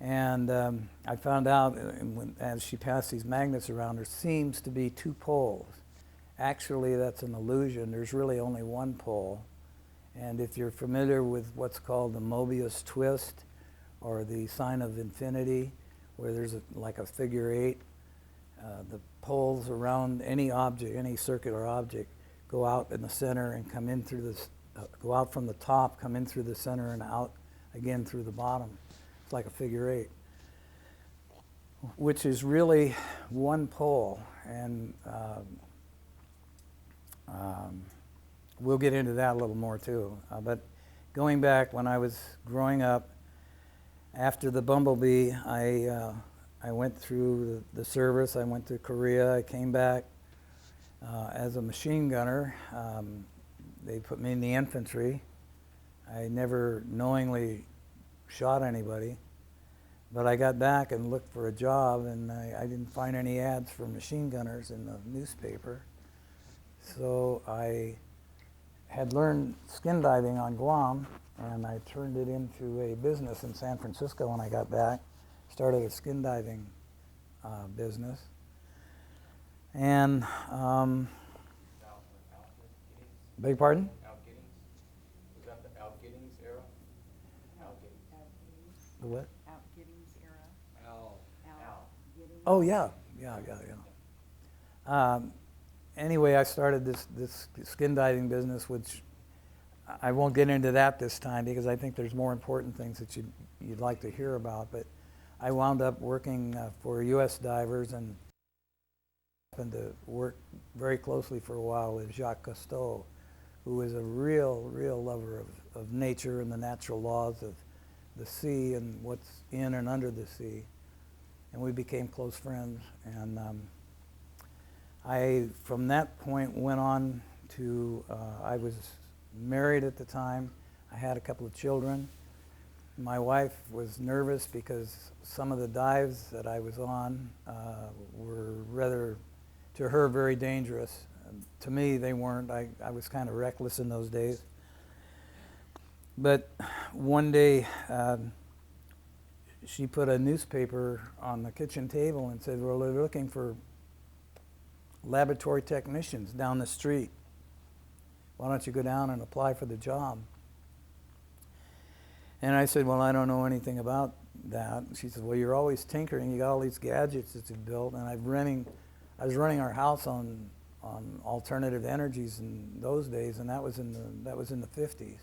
And I found out as she passed these magnets around, there seems to be two poles. Actually, that's an illusion. There's really only one pole. And if you're familiar with what's called the Mobius twist, or the sign of infinity, where there's like a figure 8, the poles around any object, any circular object, go out in the center and come in through this, go out from the top, come in through the center, and out again through the bottom. It's like a figure 8, which is really one pole. And we'll get into that a little more too. But going back, when I was growing up, after the Bumblebee, I went through the service. I went to Korea. I came back as a machine gunner. They put me in the infantry. I never knowingly shot anybody, but I got back and looked for a job, and I didn't find any ads for machine gunners in the newspaper. So I had learned skin diving on Guam, and I turned it into a business in San Francisco when I got back. Started a skin diving business. And, beg pardon? Was that the Outgittings era? The what? Outgittings era. Al. Oh, yeah. Anyway, I started this skin diving business, which I won't get into that this time because I think there's more important things that you'd like to hear about. But I wound up working for U.S. divers and happened to work very closely for a while with Jacques Cousteau, who is a real lover of nature and the natural laws of the sea and what's in and under the sea. And we became close friends. And I, from that point, went on to, I was married at the time. I had a couple of children. My wife was nervous because some of the dives that I was on were rather, to her, very dangerous. To me, they weren't. I was kind of reckless in those days. But one day, she put a newspaper on the kitchen table and said, well, they're looking for laboratory technicians down the street. Why don't you go down and apply for the job? And I said, well, I don't know anything about that. And she said, well, you're always tinkering. You got all these gadgets that you've built. And I was running our house on alternative energies in those days, and that was in the 50s.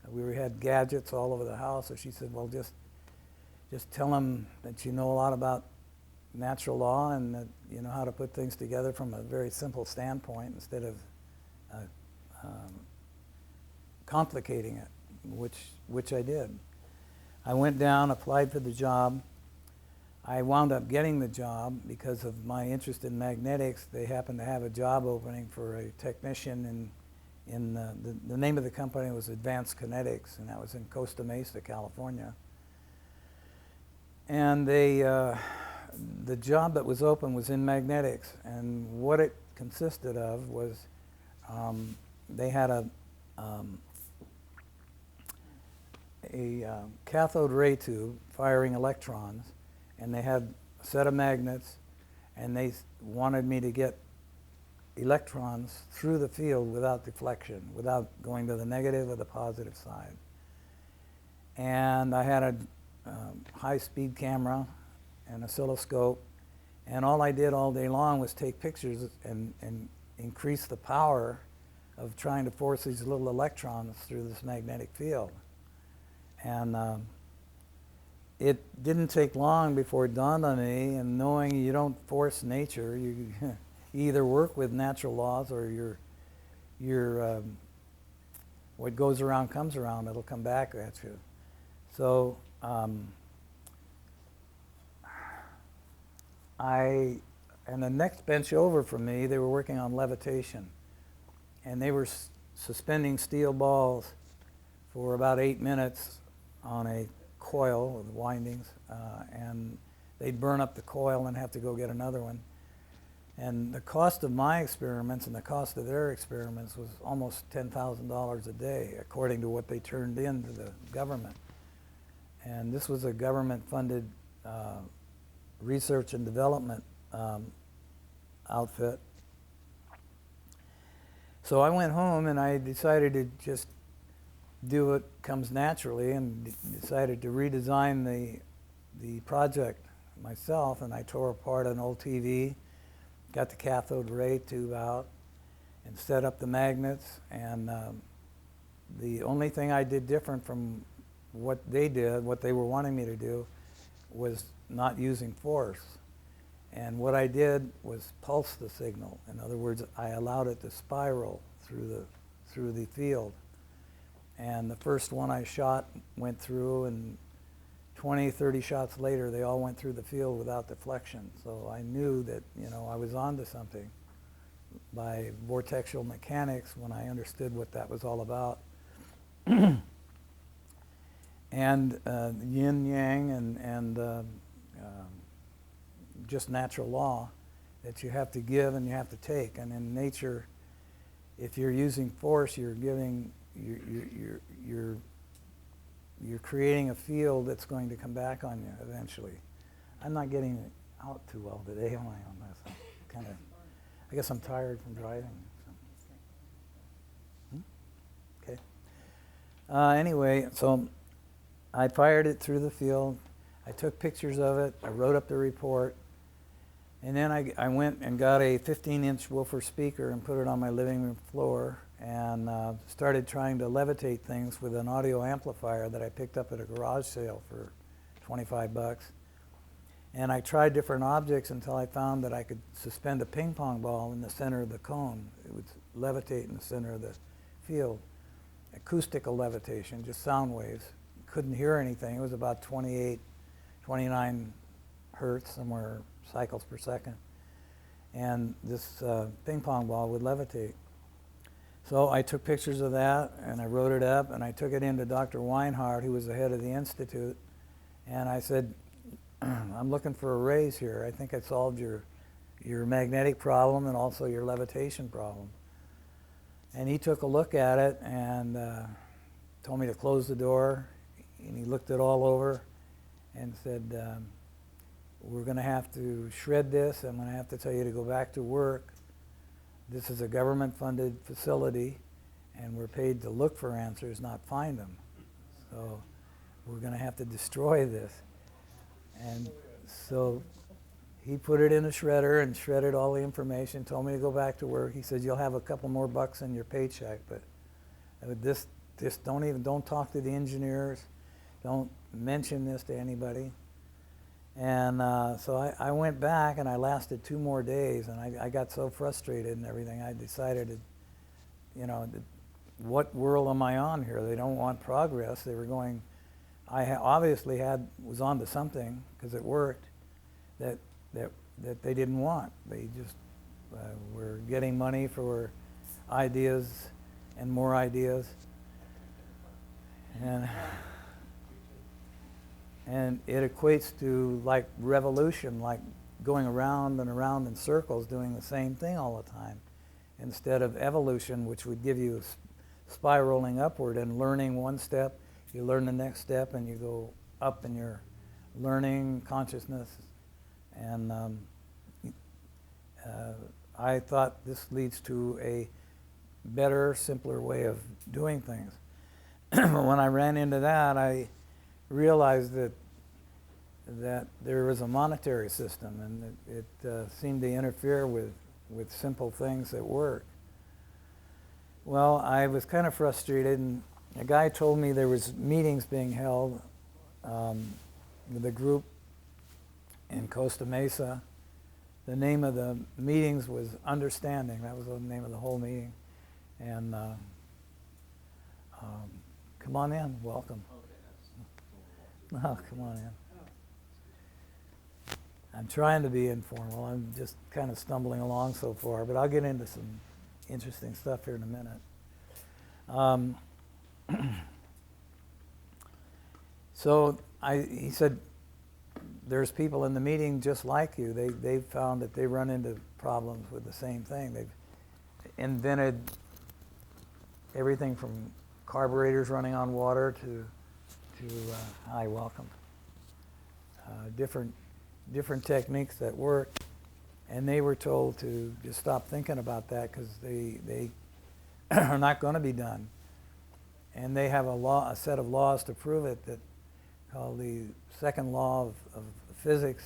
We had gadgets all over the house. So she said, well, just tell them that you know a lot about natural law and that you know how to put things together from a very simple standpoint instead of complicating it, which I did. I went down, applied for the job. I wound up getting the job because of my interest in magnetics. They happened to have a job opening for a technician in the name of the company was Advanced Kinetics, and that was in Costa Mesa, California. And the job that was open was in magnetics, and what it consisted of was they had a cathode ray tube firing electrons, and they had a set of magnets, and they wanted me to get electrons through the field without deflection, without going to the negative or the positive side. And I had a high-speed camera, an oscilloscope, and all I did all day long was take pictures and increase the power of trying to force these little electrons through this magnetic field. And it didn't take long before it dawned on me, and knowing you don't force nature, you either work with natural laws or you're what goes around comes around. It'll come back at you. So and the next bench over from me, they were working on levitation, and they were suspending steel balls for about 8 minutes on a coil with windings, and they'd burn up the coil and have to go get another one. And the cost of my experiments and the cost of their experiments was almost $10,000 a day, according to what they turned in to the government. And this was a government-funded research and development outfit. So I went home and I decided to just do what comes naturally, and decided to redesign the project myself. And I tore apart an old TV, got the cathode ray tube out, and set up the magnets. And the only thing I did different from what they did, what they were wanting me to do, was not using force. And what I did was pulse the signal. In other words, I allowed it to spiral through the field. And the first one I shot went through, and 20, 30 shots later, they all went through the field without deflection. So I knew that, you know, I was onto something by vortexual mechanics when I understood what that was all about. And yin yang and just natural law that you have to give and you have to take. And in nature, if you're using force, you're giving, you're creating a field that's going to come back on you eventually. I'm not getting it out too well today, am I, on this? I'm I guess I'm tired from driving. So. Okay. Anyway, so I fired it through the field. I took pictures of it. I wrote up the report. And then I went and got a 15-inch woofer speaker and put it on my living room floor, and started trying to levitate things with an audio amplifier that I picked up at a garage sale for 25 bucks. And I tried different objects until I found that I could suspend a ping pong ball in the center of the cone. It would levitate in the center of the field. Acoustical levitation, just sound waves. Couldn't hear anything. It was about 28, 29 hertz, somewhere cycles per second. And this ping pong ball would levitate. So I took pictures of that, and I wrote it up, and I took it into Dr. Weinhardt, who was the head of the institute, and I said, I'm looking for a raise here. I think I solved your magnetic problem and also your levitation problem. And he took a look at it and told me to close the door, and he looked it all over and said, we're going to have to shred this. I'm going to have to tell you to go back to work. This is a government-funded facility, and we're paid to look for answers, not find them. So we're going to have to destroy this. And so he put it in a shredder and shredded all the information, told me to go back to work. He said, you'll have a couple more bucks in your paycheck, but this don't talk to the engineers. Don't mention this to anybody. And so I went back, and I lasted 2 more days, and I got so frustrated and everything, I decided, you know, what world am I on here? They don't want progress. They were going, obviously was onto something, because it worked, that they didn't want. They just were getting money for ideas and more ideas. And it equates to like revolution, like going around and around in circles doing the same thing all the time, instead of evolution, which would give you spiraling upward and learning one step, you learn the next step, and you go up in your learning consciousness. And I thought this leads to a better, simpler way of doing things. When I ran into that, I realized that there was a monetary system, and it seemed to interfere with simple things that work. Well, I was kind of frustrated, and a guy told me there was meetings being held with a group in Costa Mesa. The name of the meetings was Understanding. That was the name of the whole meeting. And come on in, welcome. Oh, come on in. I'm trying to be informal. I'm just kind of stumbling along so far, but I'll get into some interesting stuff here in a minute. So he said, there's people in the meeting just like you. They've found that they run into problems with the same thing. They've invented everything from carburetors running on water to Hi, welcome. Different techniques that work, and they were told to just stop thinking about that because they are not going to be done. And they have a set of laws to prove it, that called the second law of physics,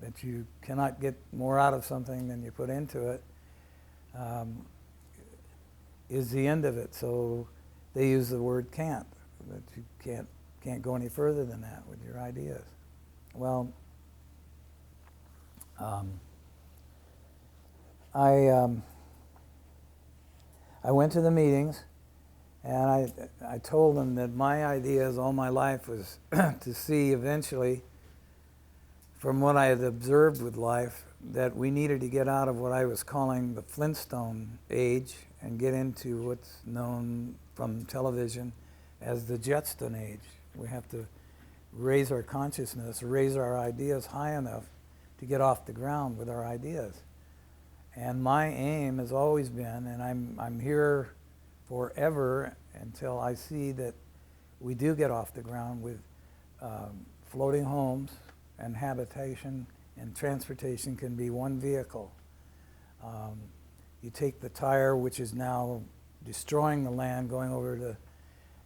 that you cannot get more out of something than you put into it, is the end of it. So they use the word can't, that you can't go any further than that with your ideas. Well, I went to the meetings, and I told them that my ideas all my life was to see eventually, from what I had observed with life, that we needed to get out of what I was calling the Flintstone age and get into what's known from television as the Jetstone age. We have to raise our consciousness, raise our ideas high enough to get off the ground with our ideas. And my aim has always been, and I'm here forever until I see that we do get off the ground with floating homes, and habitation and transportation can be one vehicle. You take the tire, which is now destroying the land, going over to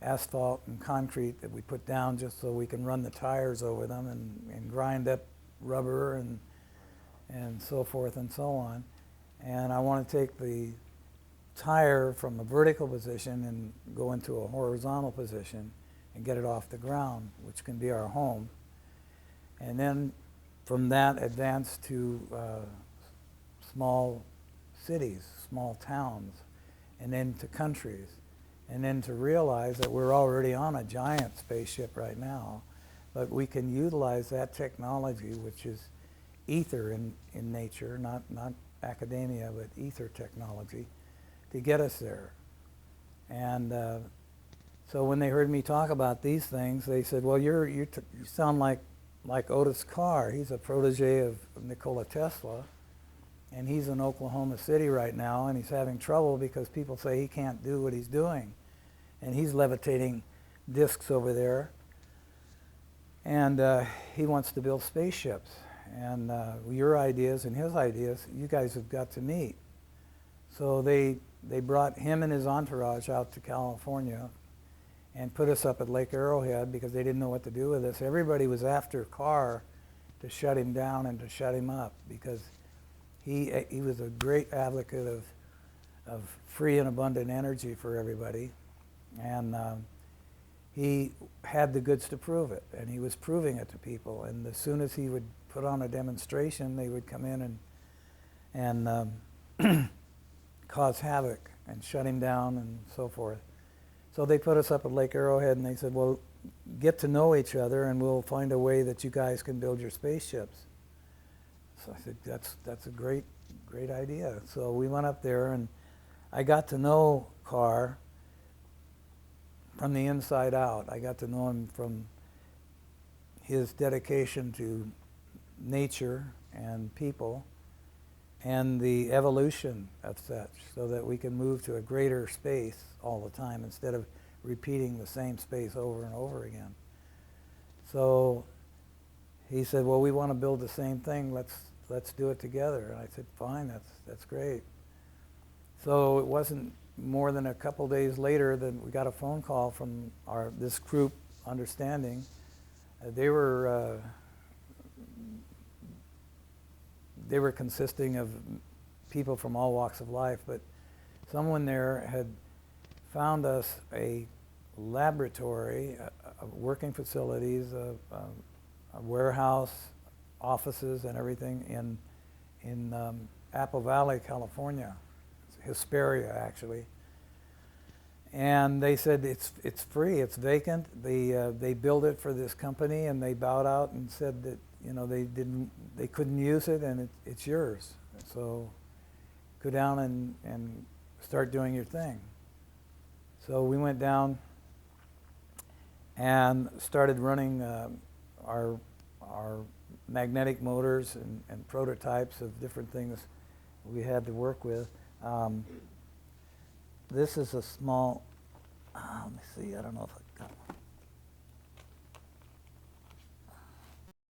asphalt and concrete that we put down just so we can run the tires over them and grind up rubber and so forth and so on. And I want to take the tire from a vertical position and go into a horizontal position and get it off the ground, which can be our home. And then from that advance to small cities, small towns, and then to countries. And then to realize that we're already on a giant spaceship right now, but we can utilize that technology, which is ether in nature, not academia, but ether technology, to get us there. And so when they heard me talk about these things, they said, well, you sound like Otis Carr. He's a protege of Nikola Tesla, and he's in Oklahoma City right now, and he's having trouble because people say he can't do what he's doing. And he's levitating discs over there, and he wants to build spaceships. And your ideas and his ideas, you guys have got to meet. So they brought him and his entourage out to California and put us up at Lake Arrowhead because they didn't know what to do with us. Everybody was after Carr to shut him down and to shut him up because he was a great advocate of free and abundant energy for everybody. And he had the goods to prove it, and he was proving it to people. And as soon as he would put on a demonstration, they would come in and cause havoc and shut him down and so forth. So they put us up at Lake Arrowhead, and they said, well, get to know each other, and we'll find a way that you guys can build your spaceships. So I said, that's a great idea. So we went up there, and I got to know Carr from the inside out. I got to know him from his dedication to nature and people and the evolution of such, so that we can move to a greater space all the time instead of repeating the same space over and over again. So he said, well, we want to build the same thing. Let's do it together. And I said, fine, that's great. So it wasn't more than a couple days later that we got a phone call from this group, Understanding. They were consisting of people from all walks of life, but someone there had found us a laboratory, working facilities, a warehouse, offices, and everything in Apple Valley, California. Hesperia, actually. And they said it's free, it's vacant. They built it for this company, and they bowed out and said that they couldn't use it, and it's yours. So go down and start doing your thing. So we went down and started running our magnetic motors and prototypes of different things we had to work with. This is a small Let me see. I don't know if I